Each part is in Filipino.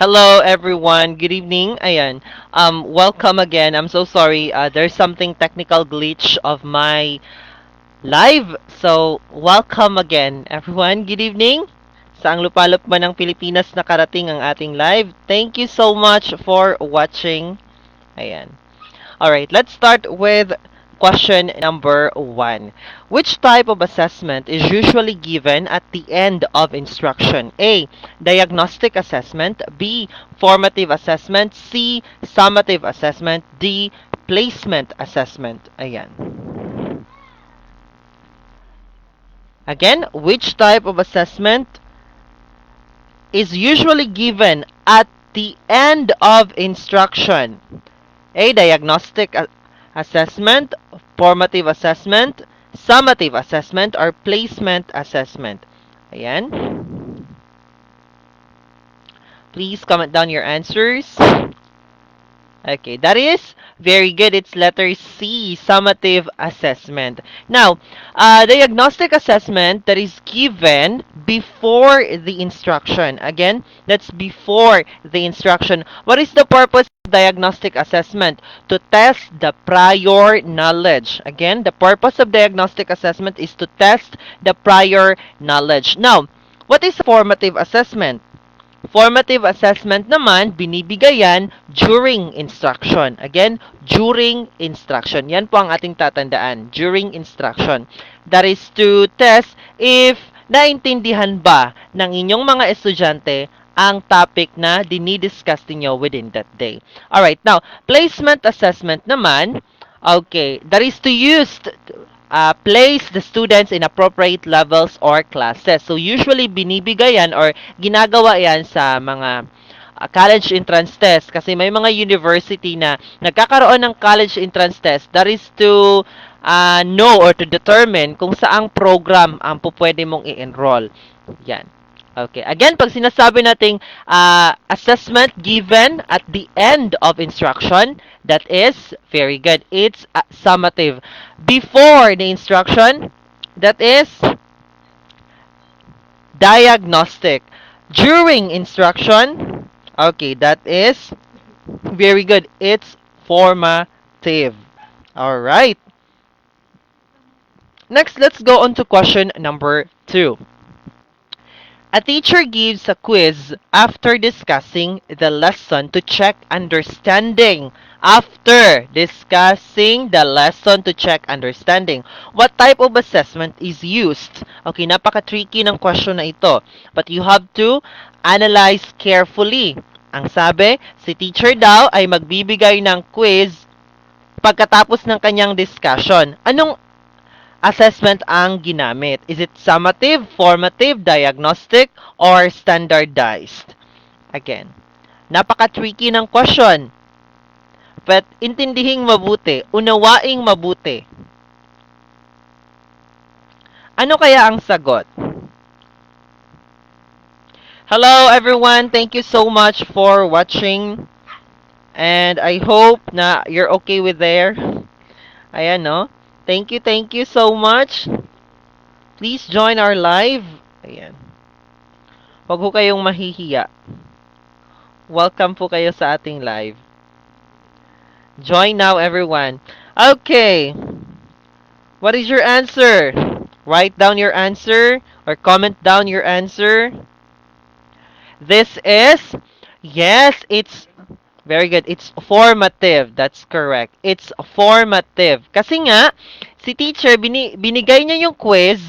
Hello everyone. Good evening. Ayan. Welcome again. I'm so sorry. There's something technical glitch of my live. So, welcome again everyone. Good evening. Saang lupalop man ng Pilipinas nakarating ang ating live. Thank you so much for watching. Ayan. All right, let's start with question number 1. Which type of assessment is usually given at the end of instruction? A. Diagnostic assessment. B. Formative assessment. C. Summative assessment. D. Placement assessment. Ayan. Again, which type of assessment is usually given at the end of instruction? A. Diagnostic assessment, formative assessment, summative assessment, or placement assessment. Ayan. Please comment down your answers. Okay, that is very good. It's letter C, summative assessment. Now, diagnostic assessment that is given before the instruction. Again, that's before the instruction. What is the purpose of diagnostic assessment? To test the prior knowledge. Again, the purpose of diagnostic assessment is to test the prior knowledge. Now, what is formative assessment? Formative assessment naman, binibigay yan during instruction. Again, during instruction. Yan po ang ating tatandaan, during instruction. That is to test if naintindihan ba ng inyong mga estudyante ang topic na dinidiscuss niyo within that day. Alright, now, placement assessment naman, okay, that is to use place the students in appropriate levels or classes. So, usually, binibigay yan or ginagawa yan sa mga college entrance test kasi may mga university na nagkakaroon ng college entrance test that is to know or to determine kung saang program ang pupwede mong i-enroll. Yan. Okay. Again, pag sinasabi nating assessment given at the end of instruction, that is very good. It's summative. Before the instruction, that is diagnostic. During instruction, okay, that is very good. It's formative. All right. Next, let's go on to question number 2. A teacher gives a quiz after discussing the lesson to check understanding. After discussing the lesson to check understanding. What type of assessment is used? Okay, napaka-tricky ng question na ito. But you have to analyze carefully. Ang sabi, si teacher daw ay magbibigay ng quiz pagkatapos ng kanyang discussion. Anong assessment ang ginamit? Is it summative, formative, diagnostic, or standardized? Again, napaka-tricky ng question. But intindihing mabuti, unawaing mabuti. Ano kaya ang sagot? Hello everyone, thank you so much for watching. And I hope na you're okay with there. Ayan, no? Thank you so much. Please join our live. Ayan. Huwag ho kayong mahihiya. Welcome po kayo sa ating live. Join now, everyone. Okay. What is your answer? Write down your answer or comment down your answer. This is, yes, it's very good. It's formative. That's correct. It's formative. Kasi nga, si teacher, binigay niya yung quiz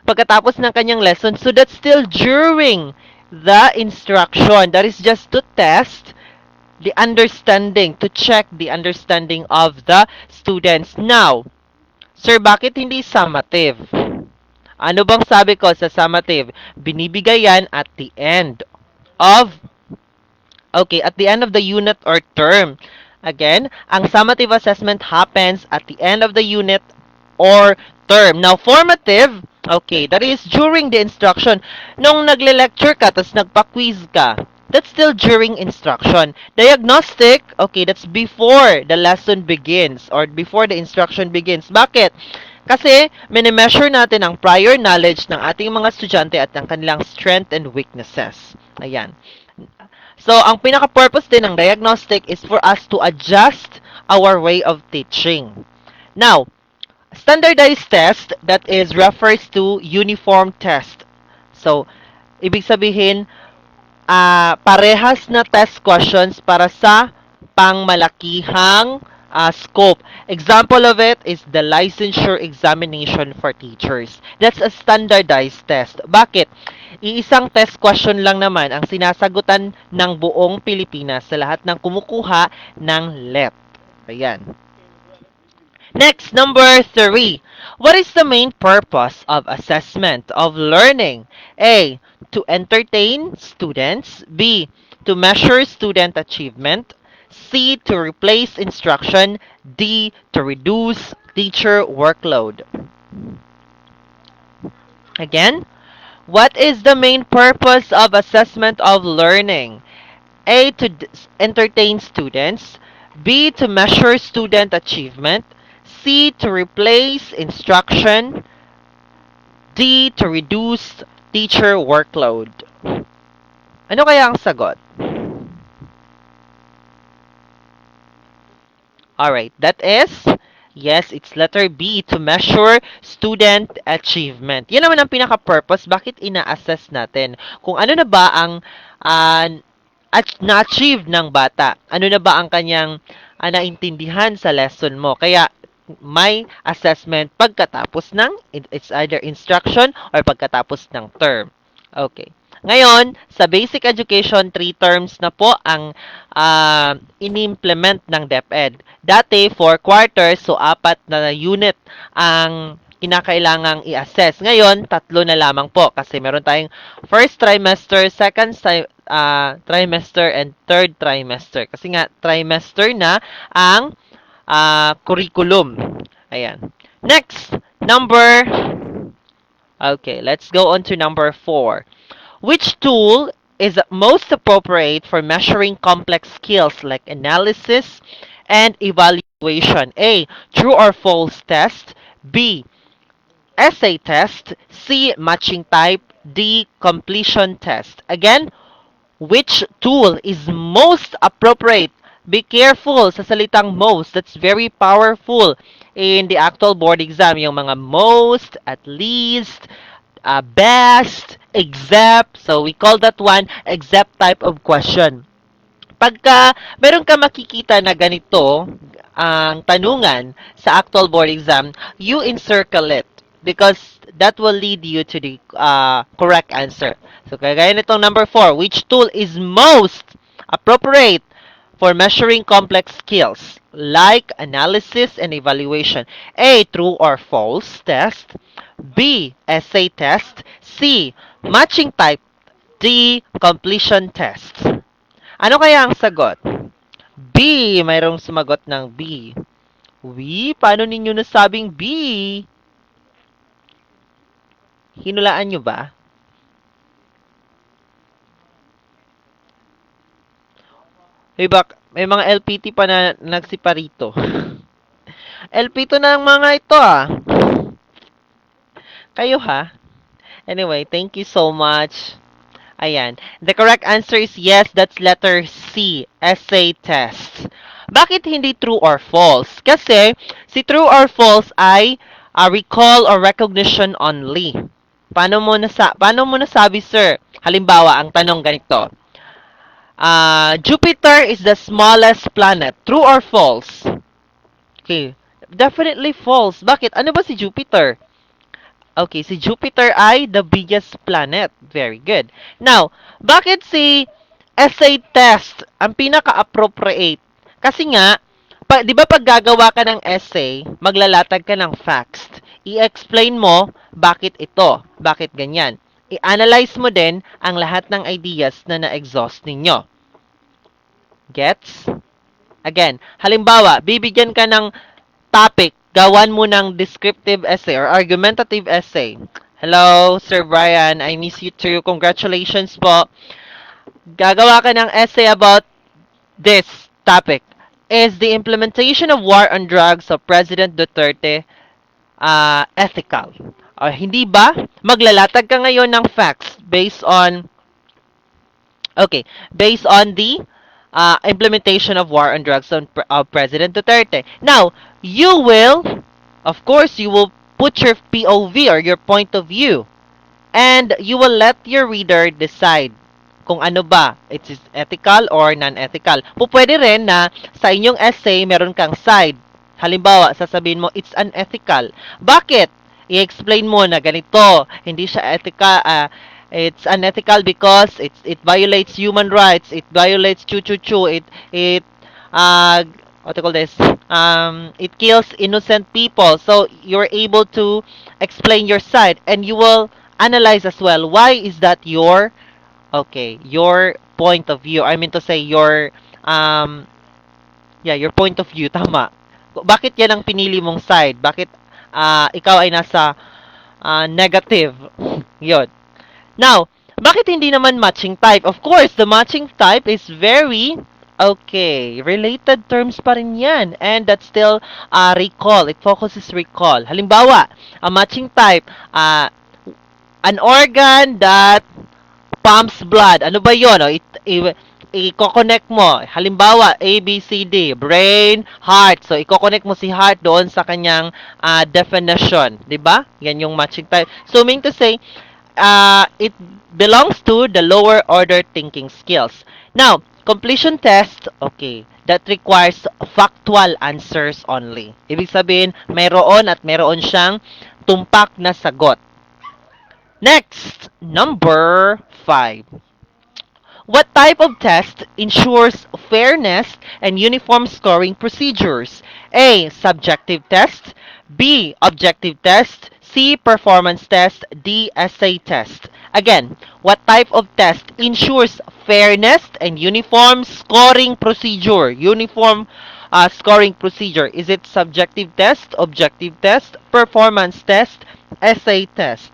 pagkatapos ng kanyang lesson. So, that's still during the instruction. That is just to test the understanding, to check the understanding of the students. Now, sir, bakit hindi summative? Ano bang sabi ko sa summative? Binibigay yan at the end of, okay, at the end of the unit or term. Again, ang summative assessment happens at the end of the unit or term. Now, formative, okay, that is during the instruction. Nung nagle-lecture ka, tapos nagpa-quiz ka, that's still during instruction. Diagnostic, okay, that's before the lesson begins or before the instruction begins. Bakit? Kasi, minimeasure natin ang prior knowledge ng ating mga estudyante at ang kanilang strength and weaknesses. Ayan. So, ang pinaka-purpose din ng diagnostic is for us to adjust our way of teaching. Now, standardized test, that is refers to uniform test. So, ibig sabihin, parehas na test questions para sa pangmalakihang scope. Example of it is the licensure examination for teachers. That's a standardized test. Bakit? Iisang test question lang naman ang sinasagutan ng buong Pilipinas sa lahat ng kumukuha ng LET. Ayan. Next, number 3. What is the main purpose of assessment of learning? A. To entertain students. B. To measure student achievement. C. To replace instruction. D. To reduce teacher workload. Again, what is the main purpose of assessment of learning? A. To entertain students. B. To measure student achievement. C. To replace instruction. D. To reduce teacher workload. Ano kaya ang sagot? Alright, that is, yes, it's letter B, to measure student achievement. Yan naman ang pinaka-purpose, bakit ina-assess natin? Kung ano na ba ang na-achieve ng bata? Ano na ba ang kanyang naintindihan sa lesson mo? Kaya, may assessment pagkatapos ng, it's either instruction or pagkatapos ng term. Okay. Ngayon, sa basic education, 3 terms na po ang in-implement ng DepEd. Dati, 4 quarters, so 4 na unit ang kinakailangang i-assess. Ngayon, 3 na lamang po kasi meron tayong first trimester, second trimester, and third trimester. Kasi nga, trimester na ang curriculum. Ayan. Next, okay, let's go on to number 4. Which tool is most appropriate for measuring complex skills like analysis and evaluation? A. True or false test. B. Essay test. C. Matching type. D. Completion test. Again, which tool is most appropriate? Be careful sa salitang most. That's very powerful in the actual board exam. Yung mga most, at least, best, except. So, we call that one except type of question. Pagka meron ka makikita na ganito ang tanungan sa actual board exam, you encircle it because that will lead you to the correct answer. So, kagaya nitong number 4, which tool is most appropriate for measuring complex skills like analysis and evaluation? A. True or false test. B. Essay test. C. Matching type. D. Completion test. Ano kaya ang sagot? B. Mayroong sumagot ng B. Paano ninyo nasabing B? Hinulaan nyo ba? May mga LPT pa na nagsipa rito. LP2 na ang mga ito Kayo Anyway, thank you so much. Ayan. The correct answer is yes, that's letter C, essay test. Bakit hindi true or false? Kasi si true or false ay recall or recognition only. Paano mo nasabi, sir? Halimbawa, ang tanong ganito. Jupiter is the smallest planet. True or false? Okay. Definitely false. Bakit? Ano ba si Jupiter? Okay, si Jupiter ay the biggest planet. Very good. Now, bakit si essay test ang pinaka-appropriate? Kasi nga, di ba pag gagawa ka ng essay, maglalatag ka ng facts. I-explain mo bakit ito, bakit ganyan. I-analyze mo din ang lahat ng ideas na na-exhaust ninyo. Gets? Again, halimbawa, bibigyan ka ng topic, gawan mo ng descriptive essay or argumentative essay. Hello, Sir Brian. I miss you too. Congratulations po. Gagawa ka ng essay about this topic. Is the implementation of war on drugs of President Duterte ethical? Or hindi ba? Maglalatag ka ngayon ng facts based on Okay, based on the implementation of war on drugs of President Duterte. Now, you will, of course, you will put your POV or your point of view, and you will let your reader decide kung ano ba, it is ethical or non-ethical. Pwede rin na sa inyong essay, meron kang side. Halimbawa, sasabihin mo, it's unethical. Bakit? I-explain mo na ganito, hindi siya ethical, it's unethical because it violates human rights, it violates chu-chu-chu, uh, what do you call this? It kills innocent people. So you're able to explain your side, and you will analyze as well. Why is that your point of view? I mean to say um, your point of view. Tama. Bakit yan ang pinili mong side? Bakit ikaw ay nasa negative? Yun. Now, bakit hindi naman matching type? Of course, the matching type is very okay. Related terms pa rin yan. And that's still recall. It focuses recall. Halimbawa, a matching type, an organ that pumps blood. Ano ba yun? O, i-connect mo. Halimbawa, A, B, C, D. Brain, heart. So, i-connect mo si heart doon sa kanyang definition. 'Di ba? Yan yung matching type. So, mean to say, it belongs to the lower order thinking skills. Now, completion test, okay, that requires factual answers only. Ibig sabihin, mayroon at mayroon siyang tumpak na sagot. Next, number 5. What type of test ensures fairness and uniform scoring procedures? A. Subjective test. B. Objective test. C. Performance test. D. Essay test. Again, what type of test ensures fairness and uniform scoring procedure? Uniform scoring procedure. Is it subjective test, objective test, performance test, essay test?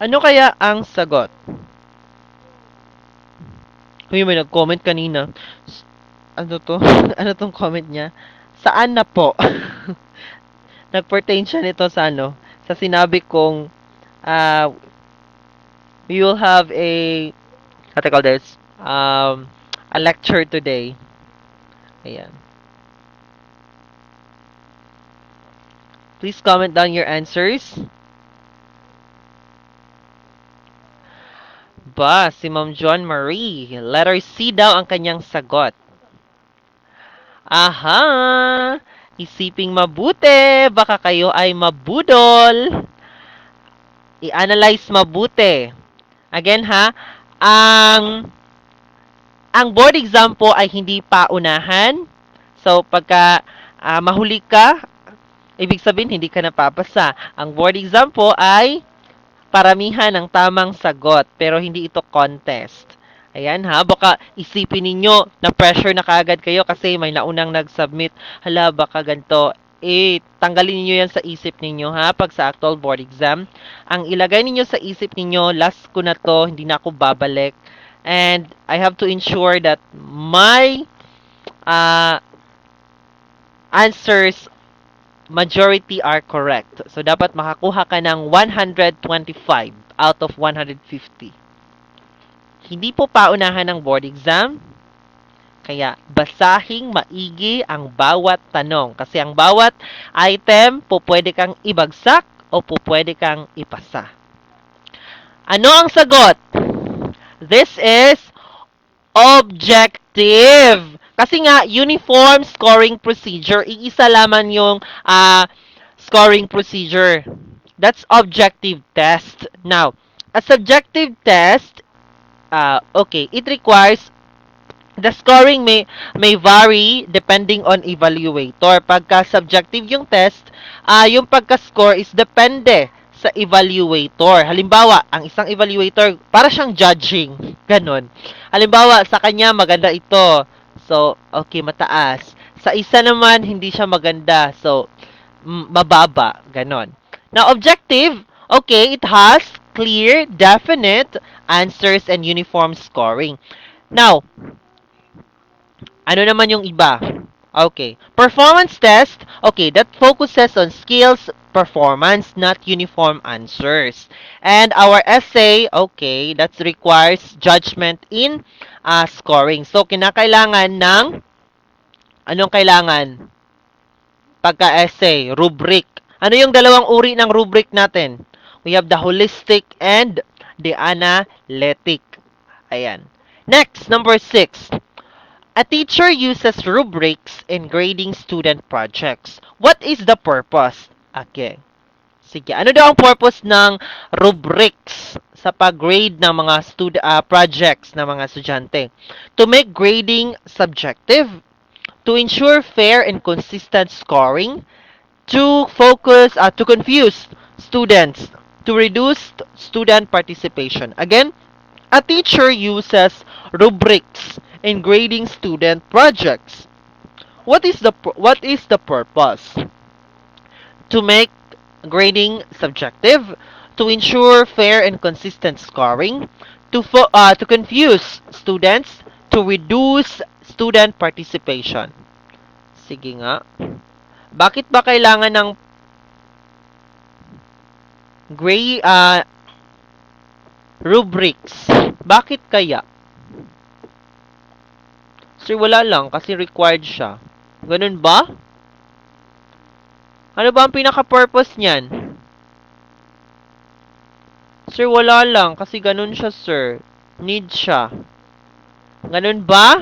Ano kaya ang sagot? Uy, may nag-comment kanina. Ano to? Ano tong comment niya? Saan na po? Nag-pertain siya nito sa ano? Sa sinabi kong uh, we will have what I call this? A lecture today. Ayan. Please comment down your answers. Si Ma'am John Marie. Letter C daw ang kanyang sagot. Aha! Isiping mabuti, baka kayo ay mabudol. I-analyze mabuti. Again ha, ang board exam po ay hindi paunahan. So pagka mahuli ka, ibig sabihin hindi ka napapasa. Ang board exam po ay paramihan ng tamang sagot, pero hindi ito contest. Ayan ha, baka isipin ninyo na pressure na kaagad kayo kasi may naunang nag-submit. Hala, baka ganito. Tanggalin niyo yan sa isip ninyo ha, pag sa actual board exam. Ang ilagay ninyo sa isip ninyo, last ko na to, hindi na ako babalik. And I have to ensure that my answers majority are correct. So, dapat makakuha ka ng 125 out of 150. Hindi po paunahan ng board exam. Kaya, basahing maigi ang bawat tanong. Kasi ang bawat item, po pwede kang ibagsak o po pwede kang ipasa. Ano ang sagot? This is objective. Kasi nga, uniform scoring procedure, iisa lamang yung scoring procedure. That's objective test. Now, a subjective test, okay, it requires the scoring may vary depending on evaluator. Pagka subjective yung test, yung pagka-score is depende sa evaluator. Halimbawa, ang isang evaluator, para siyang judging. Ganon. Halimbawa, sa kanya, maganda ito. So, okay, mataas. Sa isa naman, hindi siya maganda. So, mababa. Ganon. Now, objective, okay, it has clear, definite answers and uniform scoring. Now, ano naman yung iba? Okay. Performance test, okay, that focuses on skills, performance, not uniform answers. And our essay, okay, that requires judgment in scoring. So, kinakailangan ng, anong kailangan? Pagka-essay, rubric. Ano yung dalawang uri ng rubric natin? We have the holistic and the analytic. Ayan. Next, number 6. A teacher uses rubrics in grading student projects. What is the purpose? Okay. Sige, ano daw ang purpose ng rubrics sa pag-grade ng mga projects ng mga estudyante? To make grading subjective, to ensure fair and consistent scoring, to confuse students, to reduce student participation. Again, a teacher uses rubrics in grading student projects. What is the purpose? To make grading subjective, to ensure fair and consistent scoring, to confuse students, to reduce student participation. Sige nga. Bakit ba kailangan ng gray rubrics? Bakit kaya? Sir, wala lang kasi required siya. Ganun ba? Ano ba ang pinaka-purpose niyan? Sir, wala lang kasi ganun siya, sir. Need siya. Ganun ba?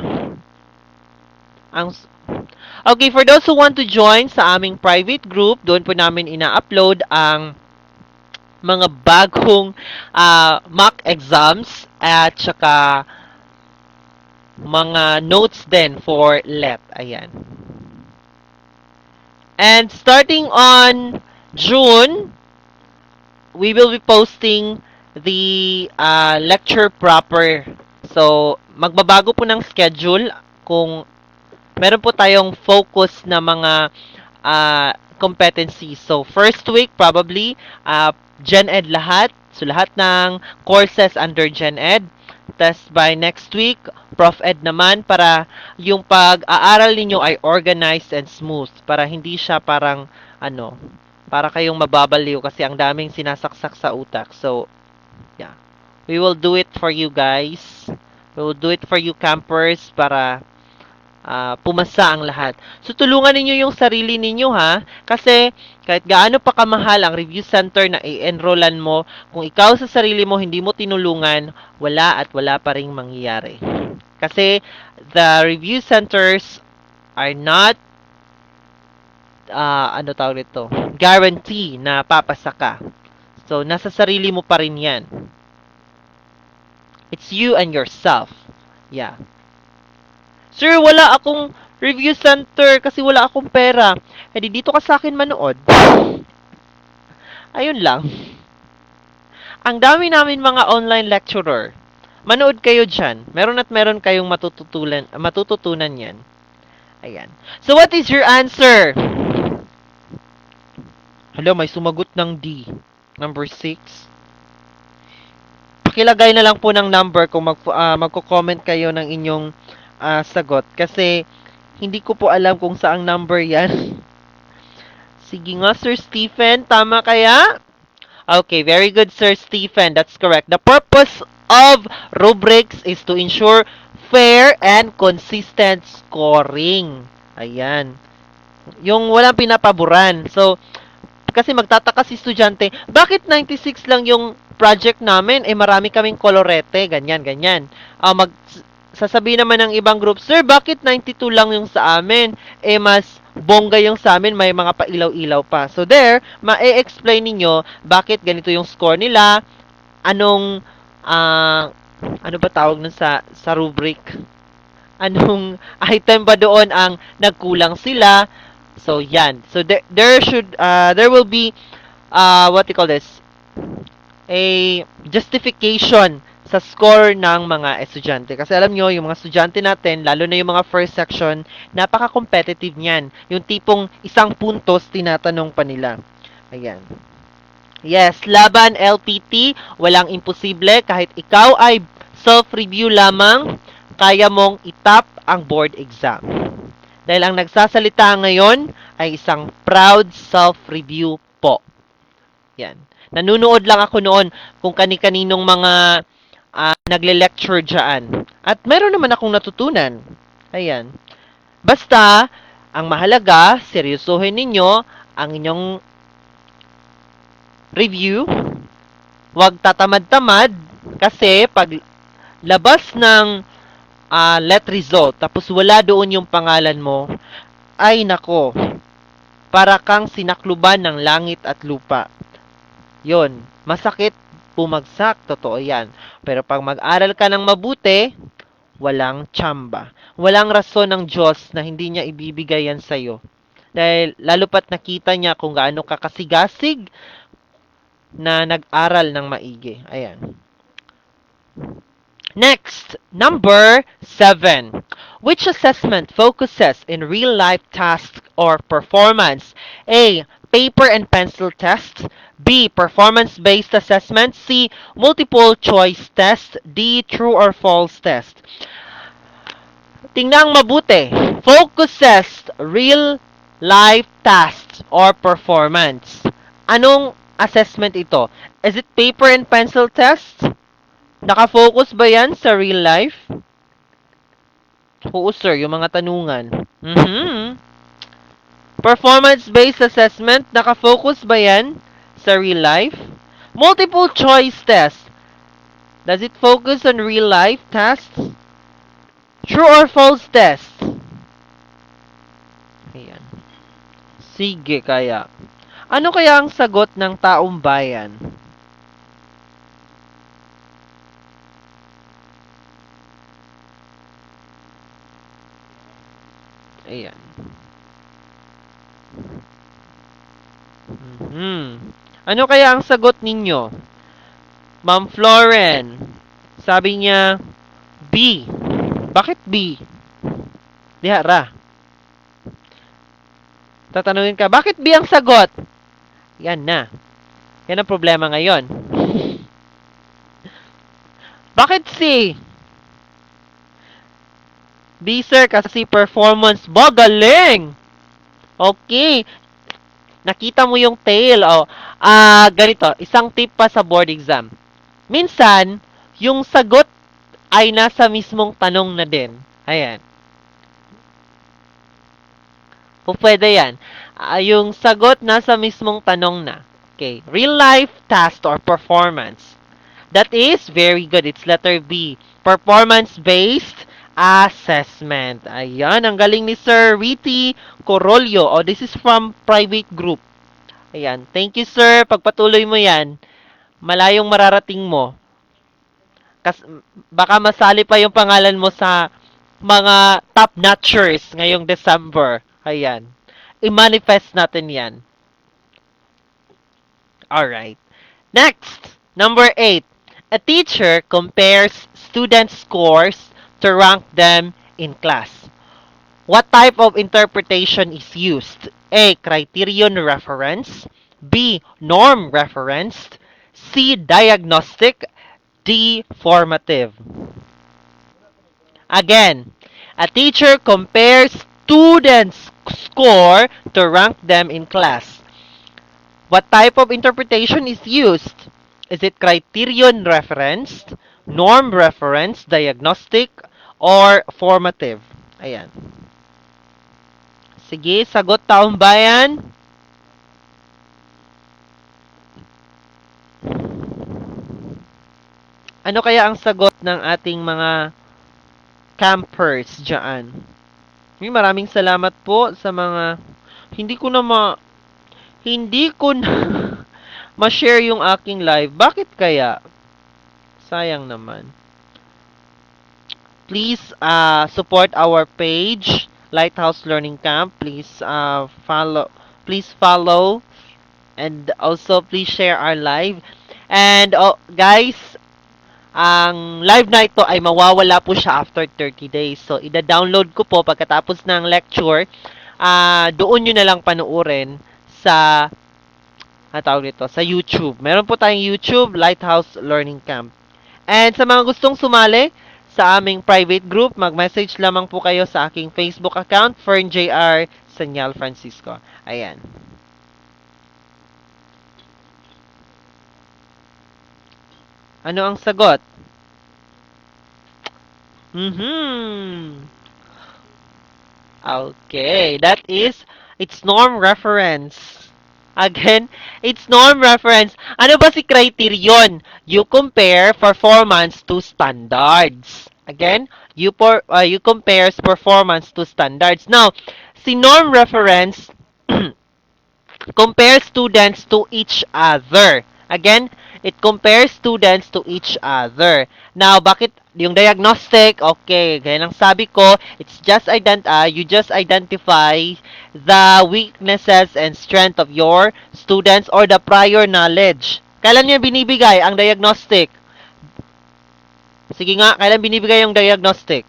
Okay, for those who want to join sa aming private group, doon po namin ina-upload ang mga bagong mock exams at saka mga notes din for LEP. Ayan. And starting on June, we will be posting the lecture proper. So, magbabago po ng schedule kung meron po tayong focus na mga competencies. So, first week, probably, Gen Ed lahat. So, lahat ng courses under Gen Ed. Tapos, by next week, Prof Ed naman para yung pag-aaral ninyo ay organized and smooth. Para hindi siya parang, para kayong mababaliw kasi ang daming sinasaksak sa utak. So, yeah. We will do it for you guys. We will do it for you campers para pumasa ang lahat. So, tulungan ninyo yung sarili ninyo, ha? Kasi, kahit gaano pa kamahal ang review center na i-enrollan mo, kung ikaw sa sarili mo hindi mo tinulungan, wala at wala pa ring mangyayari. Kasi, the review centers are not, tawag nito? Guarantee na papasa ka. So, nasa sarili mo pa rin yan. It's you and yourself. Yeah. Sir, wala akong review center kasi wala akong pera. Eh, dito ka sa akin manood. Ayun lang. Ang dami namin mga online lecturer. Manood kayo dyan. Meron at meron kayong matututunan yan. Ayan. So, what is your answer? Hello, may sumagot ng D. Number 6. Pakilagay na lang po ng number kung magko-comment kayo ng inyong sagot. Kasi, hindi ko po alam kung saang number yan. Sige nga, Sir Stephen. Tama kaya? Okay, very good, Sir Stephen. That's correct. The purpose of rubrics is to ensure fair and consistent scoring. Ayan. Yung walang pinapaboran. So, kasi magtataka si estudyante, bakit 96 lang yung project namin? Eh, marami kaming kolorete. Ganyan, ganyan. Sasabihin naman ng ibang group, Sir, bakit 92 lang yung sa amin? Eh, mas bongga yung sa amin, may mga pailaw-ilaw pa. So, there, ma-explain ninyo bakit ganito yung score nila, anong, ano ba tawag nun sa rubric? Anong item ba doon ang nagkulang sila? So, yan. So, there will be, what you call this? A justification sa score ng mga estudyante. Kasi alam nyo, yung mga estudyante natin, lalo na yung mga first section, napaka-competitive niyan. Yung tipong isang puntos, tinatanong pa nila. Ayan. Yes, laban LPT, walang imposible. Kahit ikaw ay self-review lamang, kaya mong itap ang board exam. Dahil ang nagsasalita ngayon ay isang proud self-review po. Yan. Nanunood lang ako noon kung kani-kaninong mga nagle-lecture dyan. At meron naman akong natutunan. Ayan. Basta, ang mahalaga, seryosohin ninyo ang inyong review. Huwag tatamad-tamad kasi pag labas ng let result tapos wala doon yung pangalan mo, ay nako, para kang sinakluban ng langit at lupa. Yon, masakit bumagsak, totoo yan. Pero pag mag-aral ka ng mabuti, walang tsamba. Walang rason ng Diyos na hindi niya ibibigay yan sa'yo. Dahil lalo pat nakita niya kung gaano ka kasigasig na nag-aral ng maigi. Ayan. Next, number 7. Which assessment focuses in real-life tasks or performance? A. Paper and pencil tests. B. Performance-based assessment. C. Multiple choice test. D. True or false test. Tingnan mabuti. Focuses real-life tasks or performance. Anong assessment ito? Is it paper and pencil tests? Nakafocus ba yan sa real life? Oo, sir, yung mga tanungan. Performance-based assessment, nakafocus ba yan sa real life? Multiple choice test, does it focus on real life tasks? True or false test? Ayan. Sige kaya. Ano kaya ang sagot ng taong bayan? Ayan. Ano kaya ang sagot ninyo? Ma'am Floren, sabi niya, B. Bakit B? Dihara. Tatanungin ka, bakit B ang sagot? Yan na. Yan ang problema ngayon. Bakit C? B, sir, kasi performance. Ba, galing! Okay. Nakita mo yung tail. Ganito, isang tip pa sa board exam. Minsan, yung sagot ay nasa mismong tanong na din. Ayan. O pwede yan. Yung sagot nasa mismong tanong na. Okay. Real life task or performance. That is very good. It's letter B. Performance-based assessment. Ayan. Ang galing ni Sir Riti Corolio. This is from private group. Ayan. Thank you, sir. Pagpatuloy mo yan, malayong mararating mo. Baka masali pa yung pangalan mo sa mga top notchers ngayong December. Ayan. I-manifest natin yan. Alright. Next, number 8. A teacher compares student scores to rank them in class. What type of interpretation is used? A. Criterion reference. B. Norm reference. C. Diagnostic. D. Formative. Again, a teacher compares students' score to rank them in class. What type of interpretation is used? Is it criterion reference, norm reference, diagnostic, or formative? Ayan. Sige, sagot taong bayan. Ano kaya ang sagot ng ating mga campers dyan? Maraming salamat po sa mga hindi ko na ma-share yung aking live. Bakit kaya? Sayang naman. Please support our page, Lighthouse Learning Camp. Please follow and also please share our live. And guys, ang live na ito ay mawawala po siya after 30 days. So, ida-download ko po pagkatapos ng lecture. Doon nyo na lang panuorin sa sa YouTube. Meron po tayong YouTube, Lighthouse Learning Camp. And sa mga gustong sumali sa aming private group, mag-message lamang po kayo sa aking Facebook account, FernJR Senyal Francisco. Ayan. Ano ang sagot? Mhm. Okay, it's norm reference. Again, it's norm reference. Ano ba si criterion? You compare performance to standards. Again, you compares performance to standards. Now, si norm reference compare students to each other. Again, it compares students to each other. Now, bakit yung diagnostic? Okay, gaya ng sabi ko, you just identify the weaknesses and strength of your students or the prior knowledge. Kailan niya binibigay ang diagnostic? Sige nga, kailan binibigay yung diagnostic?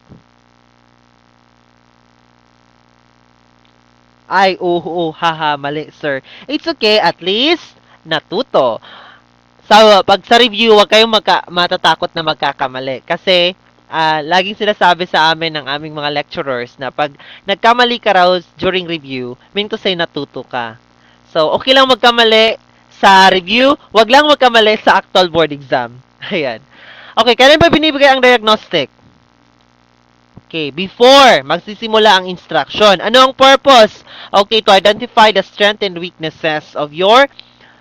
Ay, oo, haha, mali, sir. It's okay, at least, natuto. Pag sa review, huwag kayong matatakot na magkakamali. Kasi, laging sinasabi sa amin ng aming mga lecturers na pag nagkamali ka raw during review, mean to say natuto ka. So, okay lang magkamali sa review, wag lang magkamali sa actual board exam. Ayan. Okay, kailan ba binibigay ang diagnostic? Okay, before magsisimula ang instruction. Ano ang purpose? Okay, to identify the strengths and weaknesses of your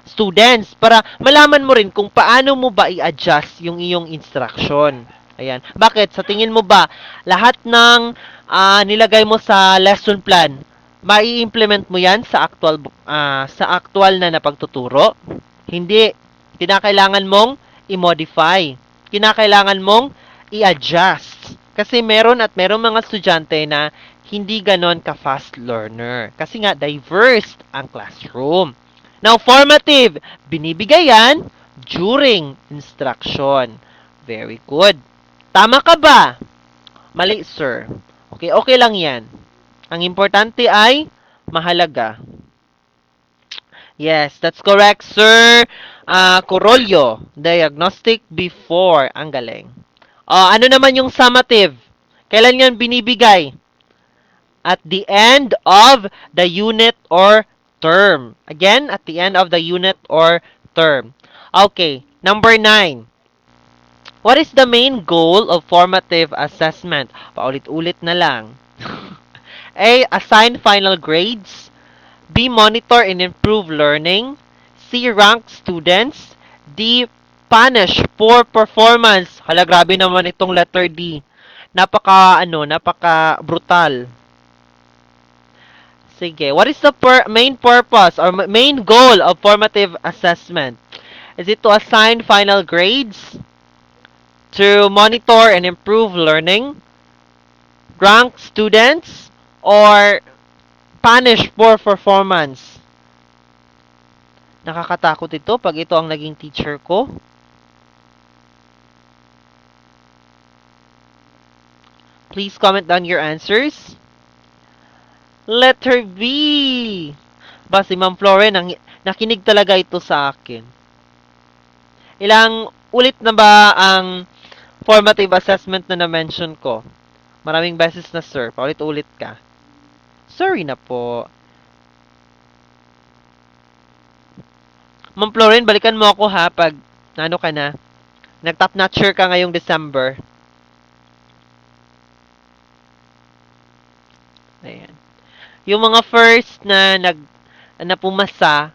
students para malaman mo rin kung paano mo ba i-adjust yung iyong instruction. Ayan. Bakit? Sa tingin mo ba, lahat ng nilagay mo sa lesson plan, mai-implement mo yan sa actual na napagtuturo? Hindi. Kinakailangan mong i-modify. Kinakailangan mong i-adjust. Kasi meron mga estudyante na hindi ganon ka-fast learner. Kasi nga, diverse ang classroom. Now, formative, binibigay yan during instruction. Very good. Tama ka ba? Mali, sir. Okay, okay lang yan. Ang importante ay mahalaga. Yes, that's correct, sir. Corollo, diagnostic before. Ang galing. Ano naman yung summative? Kailan yan binibigay? At the end of the unit or term. Again, at the end of the unit or term. Okay, number 9. What is the main goal of formative assessment? Paulit-ulit na lang. A. Assign final grades. B. Monitor and improve learning. C. Rank students. D. Punish poor performance. Hala, grabe naman itong letter D. Napaka brutal. Sige. What is the main purpose or main goal of formative assessment? Is it to assign final grades? To monitor and improve learning? Rank students? Or punish poor performance? Nakakatakot ito pag ito ang naging teacher ko. Please comment down your answers. Letter B. Ba, si Ma'am Floren, nakinig talaga ito sa akin. Ilang ulit na ba ang formative assessment na na-mention ko? Maraming beses na, sir. Paulit-ulit ka. Sorry na po. Ma'am Floren, balikan mo ako ha pag ano ka na. Nag-top notcher ka ngayong December. Ayan. Yung mga first na pumasa,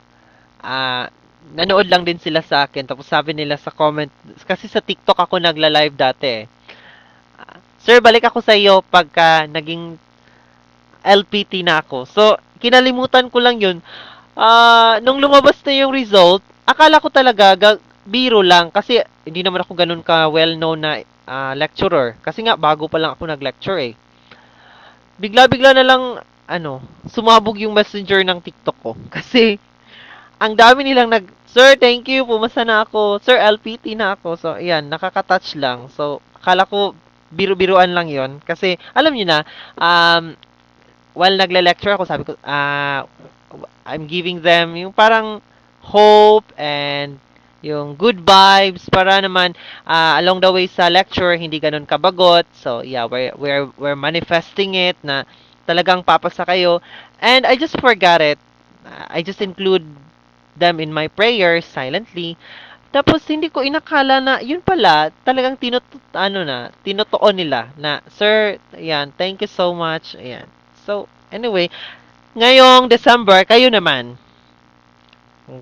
nanood lang din sila sa akin. Tapos sabi nila sa comment, kasi sa TikTok ako nagla-live dati. Sir, balik ako sa iyo pagka naging LPT na ako. So, kinalimutan ko lang yun. Nung lumabas na yung result, akala ko talaga biro lang kasi hindi naman ako ganun ka well-known na lecturer. Kasi nga, bago pa lang ako nag-lecture eh. Bigla-bigla na lang, sumabog yung messenger ng TikTok ko. Kasi, ang dami nilang Sir, thank you, pumasa na ako. Sir, LPT na ako. So, ayan, nakaka-touch lang. So, akala ko, biro-biruan lang yon. Kasi, alam niyo na, while nagle-lecture ako, sabi ko, I'm giving them yung parang hope and yung good vibes para naman along the way sa lecture hindi ganun kabagot. So yeah, we're manifesting it na talagang papasa kayo. And I just forgot it. I just include them in my prayers silently Tapos hindi ko inakala na yun pala talagang tinotoo nila na sir, ayan, thank you so much. Ayan. So, anyway, ngayong December, kayo naman.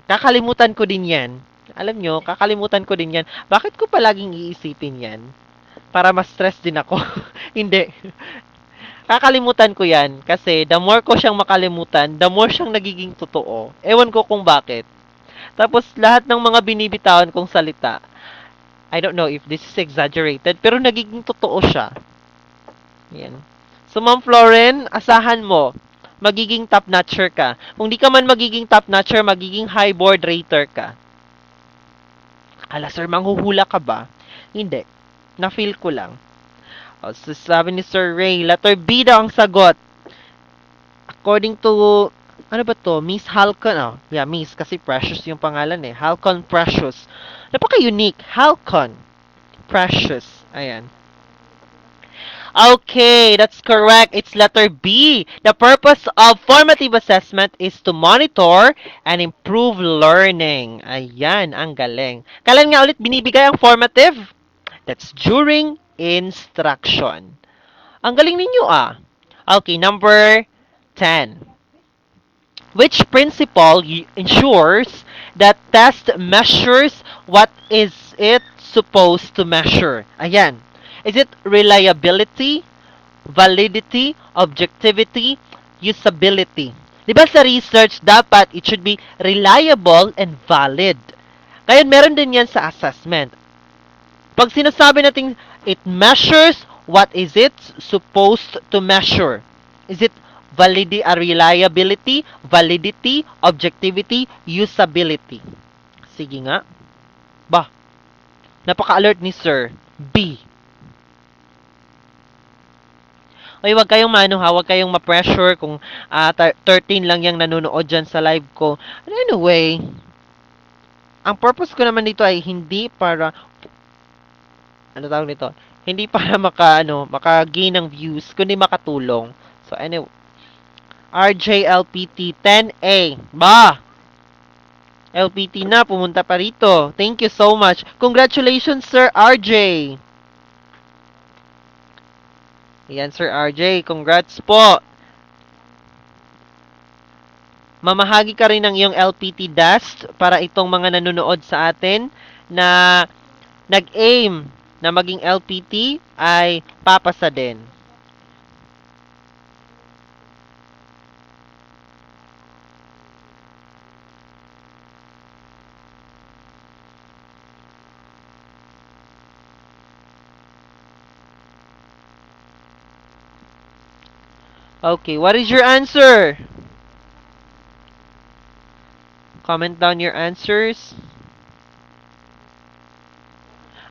Kakalimutan ko din 'yan. Alam nyo, kakalimutan ko din 'yan. Bakit ko palaging iisipin 'yan? Para ma-stress din ako. Hindi. Kakalimutan ko 'yan kasi the more ko siyang makalimutan, the more siyang nagiging totoo. Ewan ko kung bakit. Tapos lahat ng mga binibitawan kong salita, I don't know if this is exaggerated, pero nagiging totoo siya. Yan. So, Ma'am Floren, asahan mo, magiging top-notcher ka. Kung di ka man magiging top-notcher, magiging high board rater ka. Ala, sir, manghuhula ka ba? Hindi. Na-feel ko lang. O, so, sabi ni Sir Ray, letter B daw ang sagot. According to, ano ba to? Miss Halcon. Oh, yeah, Miss, kasi Precious yung pangalan eh. Halcon Precious. Napaka-unique. Halcon Precious. Ayan. Okay, that's correct. It's letter B. The purpose of formative assessment is to monitor and improve learning. Ayan, ang galing. Kailan nga ulit binibigay ang formative? That's during instruction. Ang galing ninyo ah. Okay, number 10. Which principle ensures that test measures what is it supposed to measure? Ayan. Is it reliability, validity, objectivity, usability? Di ba sa research, dapat it should be reliable and valid. Kaya meron din yan sa assessment. Pag sinasabi natin, it measures what is it supposed to measure. Is it reliability, validity, objectivity, usability? Sige nga. Ba, napaka-alert ni Sir. B. Oy, wag kayong wag kayong ma-pressure kung 13 lang yung nanonood dyan sa live ko. Anyway, ang purpose ko naman dito ay hindi para ano tawag nito? Hindi para maka-gain ng views, kundi makatulong. So anyway, RJLPT 10A. Ba! LPT na, pumunta pa rito. Thank you so much. Congratulations, Sir RJ. Ayan, Sir RJ. Congrats po. Mamahagi ka rin ng iyong LPT DAST para itong mga nanonood sa atin na nag-aim na maging LPT ay papasa din. Okay, what is your answer? Comment down your answers.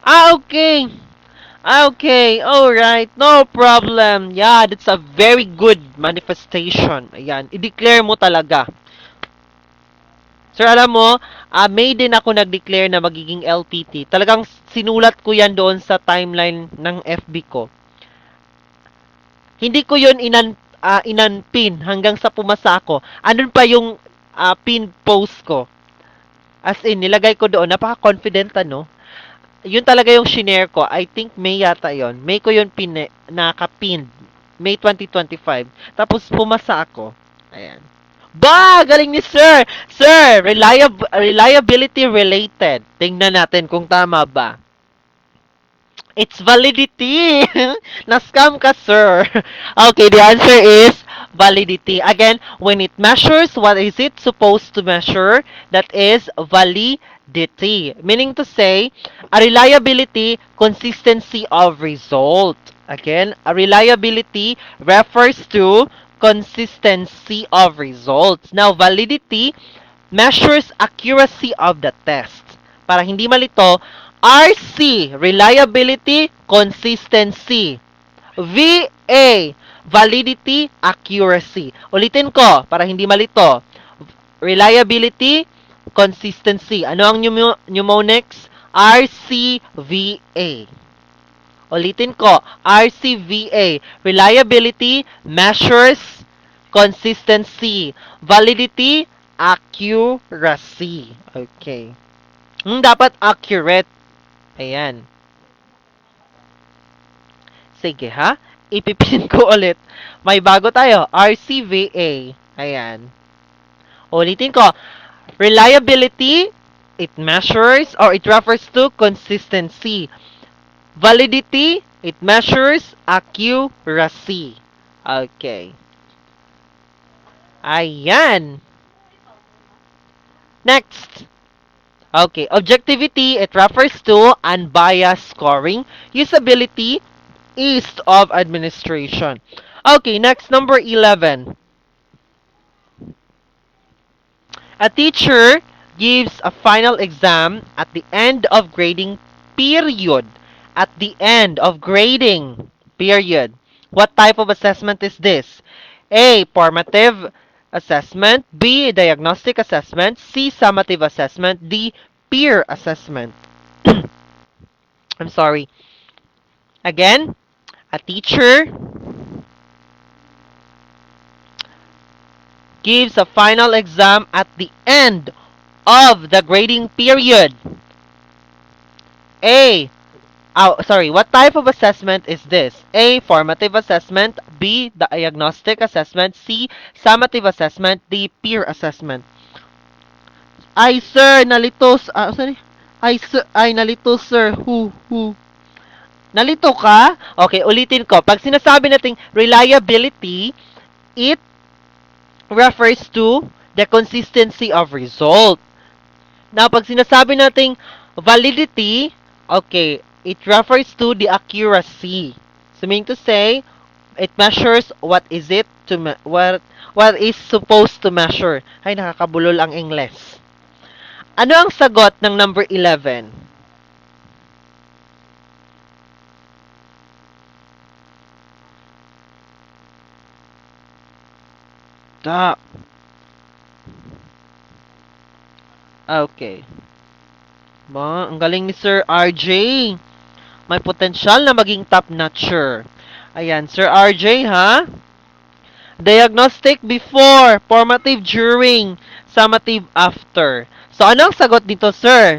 Okay. Okay, alright, no problem. Yeah, that's a very good manifestation. Ayan, i-declare mo talaga. Sir, alam mo, May din ako nag-declare na magiging LPT. Talagang sinulat ko yan doon sa timeline ng FB ko. Hindi ko yun inanpin hanggang sa pumasa ako. Andun pa yung pin post ko. As in, nilagay ko doon. Napaka-confident ano. Yun talaga yung shinare ko. I think May yata yon. May ko yun naka-pinned. May 2025. Tapos pumasa ako. Ayan. Ba! Galing ni Sir! Sir! Reliability related. Tingnan natin kung tama ba. It's validity. Na-scam ka, sir. Okay, the answer is validity. Again, when it measures, what is it supposed to measure? That is validity. Meaning to say, a reliability, consistency of result. Again, a reliability refers to consistency of results. Now, validity measures accuracy of the test. Para hindi malito, RC, reliability, consistency. VA, validity, accuracy. Ulitin ko para hindi malito. Reliability, consistency. Ano ang mnemonics? RCVA. Ulitin ko, RCVA. Reliability, measures, consistency. Validity, accuracy. Okay. Dapat accurate. Ayan. Sige ha. Ipipin ko ulit. May bago tayo. RCVA. Ayan. Ulitin ko. Reliability, it measures or it refers to consistency. Validity, it measures accuracy. Okay. Ayan. Next. Okay. Objectivity, it refers to unbiased scoring. Usability, ease of administration. Okay, next, number 11. A teacher gives a final exam at the end of grading period. At the end of grading period. What type of assessment is this? A. Formative assessment. B. Diagnostic assessment. C. Summative assessment. D. Peer assessment. I'm sorry. Again, a teacher gives a final exam at the end of the grading period. A. What type of assessment is this? A. Formative assessment. B. Diagnostic assessment. C. Summative assessment. D. Peer assessment. Ay, sir, nalito. Sorry. Ay, nalito, sir. Who? Nalito ka? Okay, ulitin ko. Pag sinasabi nating reliability, it refers to the consistency of result. Now, pag sinasabi nating validity, okay, it refers to the accuracy. So, meaning to say, it measures what is it to what is supposed to measure. Ay, nakakabulol ang Ingles. Ano ang sagot ng number 11? Ah, okay. Ba, ang galing ni Sir RJ. May potensyal na maging top-notcher. Ayan, Sir RJ, ha? Diagnostic before, formative during, summative after. So, anong sagot dito, sir?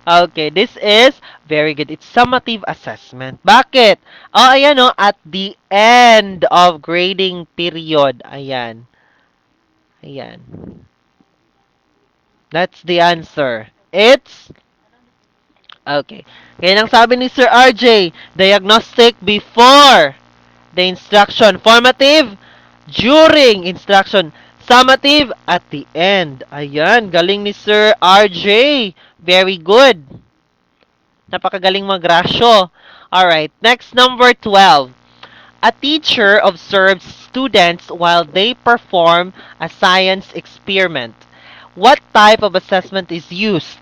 Okay, this is very good. It's summative assessment. Bakit? Oh, ayan oh, at the end of grading period. Ayan. Ayan. That's the answer. It's okay. Kaya nang sabi ni Sir RJ, diagnostic before the instruction. Formative, during instruction. Summative, at the end. Ayan, galing ni Sir RJ. Very good. Napakagaling magrasyo. Alright, next, number 12. A teacher observes students while they perform a science experiment. What type of assessment is used?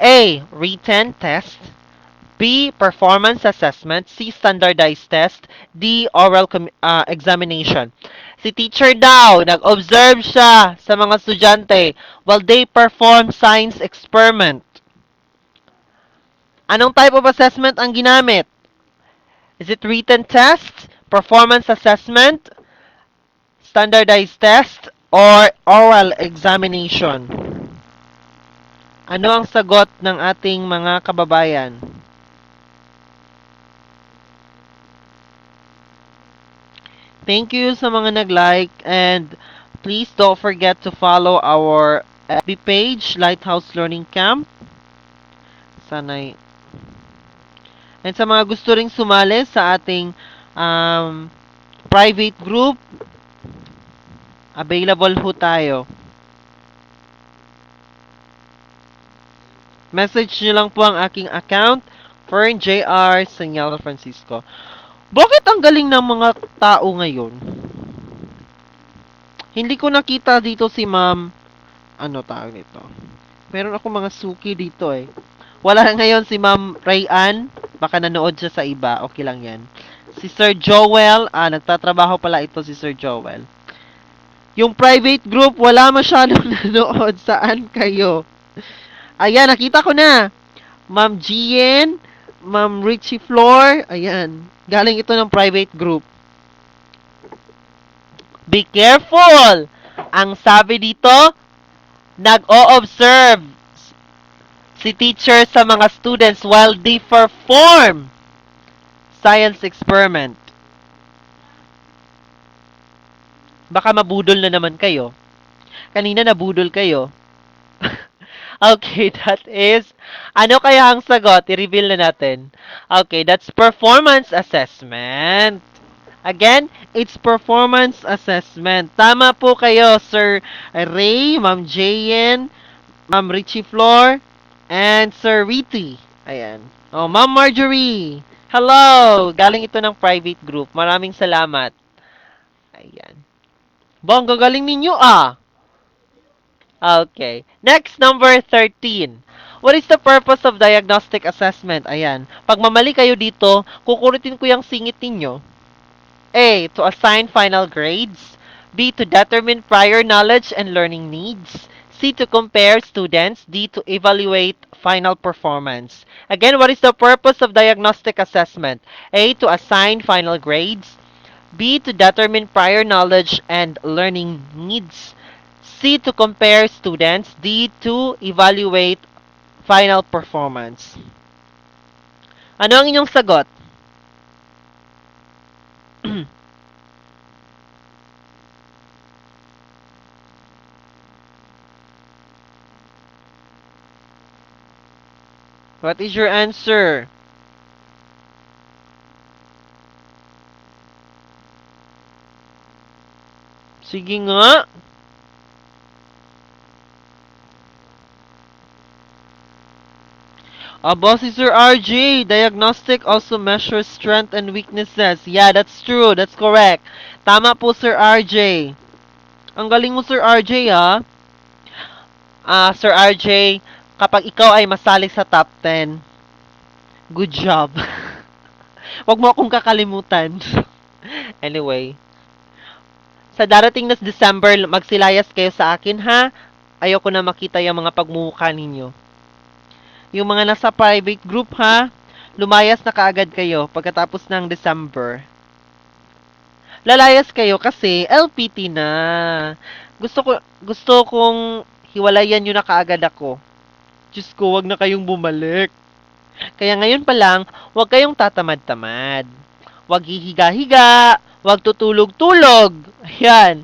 A. Written test. B. Performance assessment. C. Standardized test. D. Oral examination. Si teacher daw, nag-observe siya sa mga estudyante while they perform science experiment. Anong type of assessment ang ginamit? Is it written test, performance assessment, standardized test, or oral examination? Ano ang sagot ng ating mga kababayan? Thank you sa mga nag-like, and please don't forget to follow our FB page, Lighthouse Learning Camp. Sana'y and sa mga gusto ring sumali sa ating private group, available ho tayo. Message nyo lang po ang aking account, Fern JR Senyal Francisco. Bakit ang galing ng mga tao ngayon? Hindi ko nakita dito si ma'am, ano tawag nito? Meron ako mga suki dito eh. Wala ngayon si ma'am Rayan, baka nanood siya sa iba, okay lang yan. Si Sir Joel, nagtatrabaho pala ito si Sir Joel. Yung private group, wala masyadong nanood. Saan kayo? Ayan, nakita ko na. Ma'am Gian, Ma'am Richie Floor, ayan. Galing ito ng private group. Be careful! Ang sabi dito, Nag-o-observe si teacher sa mga students while they perform science experiment. Baka mabudol na naman kayo. Kanina nabudol kayo. Okay, that is, ano kaya ang sagot? I-reveal na natin. Okay, that's performance assessment. Again, it's performance assessment. Tama po kayo, Sir Ray, Ma'am Jayen, Ma'am Richie Flor, and Sir Riti. Ayan. Oh, Ma'am Marjorie. Hello! Galing ito ng private group. Maraming salamat. Ayan. Bongga, galing ninyo ah! Okay. Next, number 13. What is the purpose of diagnostic assessment? Ayan. Pag mamali kayo dito, kukulitin ko yung singit ninyo. A. To assign final grades. B. To determine prior knowledge and learning needs. C. To compare students. D. To evaluate final performance. Again, what is the purpose of diagnostic assessment? A. To assign final grades. B. To determine prior knowledge and learning needs. C. To compare students. D. To evaluate final performance. Ano ang inyong sagot? What is your answer? Sige nga. Aba, si Sir RJ, diagnostic also measures strength and weaknesses. Yeah, that's true. That's correct. Tama po, Sir RJ. Ang galing mo, Sir RJ, ha? Sir RJ, kapag ikaw ay masali sa top 10, good job. Huwag mo akong kakalimutan. Anyway, sa darating na December, magsilayas kayo sa akin, ha? Ayoko na makita yung mga pagmumukha ninyo. Yung mga nasa private group, ha? Lumayas na kaagad kayo pagkatapos ng December. Lalayas kayo kasi LPT na. Gusto kong hiwalayan nyo na kaagad ako. Diyos ko, wag na kayong bumalik. Kaya ngayon pa lang, wag kayong tatamad-tamad. Wag hihiga-higa, wag tutulog-tulog. Ayan.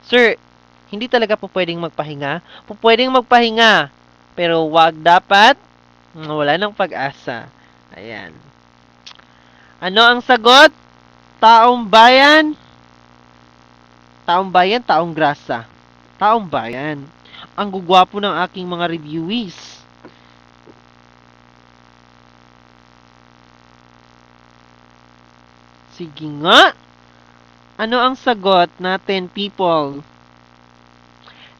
Sir, hindi talaga po pwedeng magpahinga. Po pwedeng magpahinga, pero wag dapat wala ng pag-asa. Ayan. Ano ang sagot? Taong bayan? Taong bayan, taong grasa. Taong bayan. Ang gugwapo ng aking mga reviewees. Sige nga. Ano ang sagot natin, people?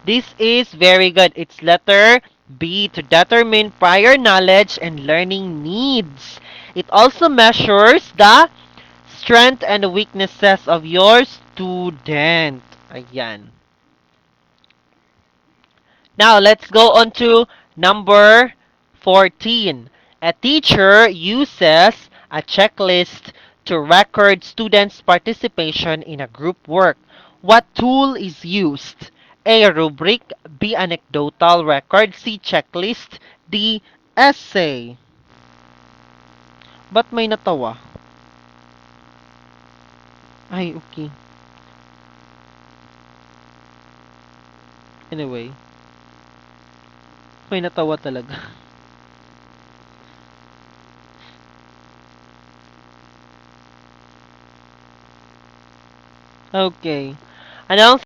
This is very good. It's letter B, to determine prior knowledge and learning needs. It also measures the strength and weaknesses of your student. Ayan. Now, let's go on to number 14. A teacher uses a checklist to record students' participation in a group work. What tool is used? A. Rubric. B. Anecdotal record. C. Checklist. D. Essay. Ba't may natawa? Ay, okay. Anyway, may natawa talaga. Okay. Ano ang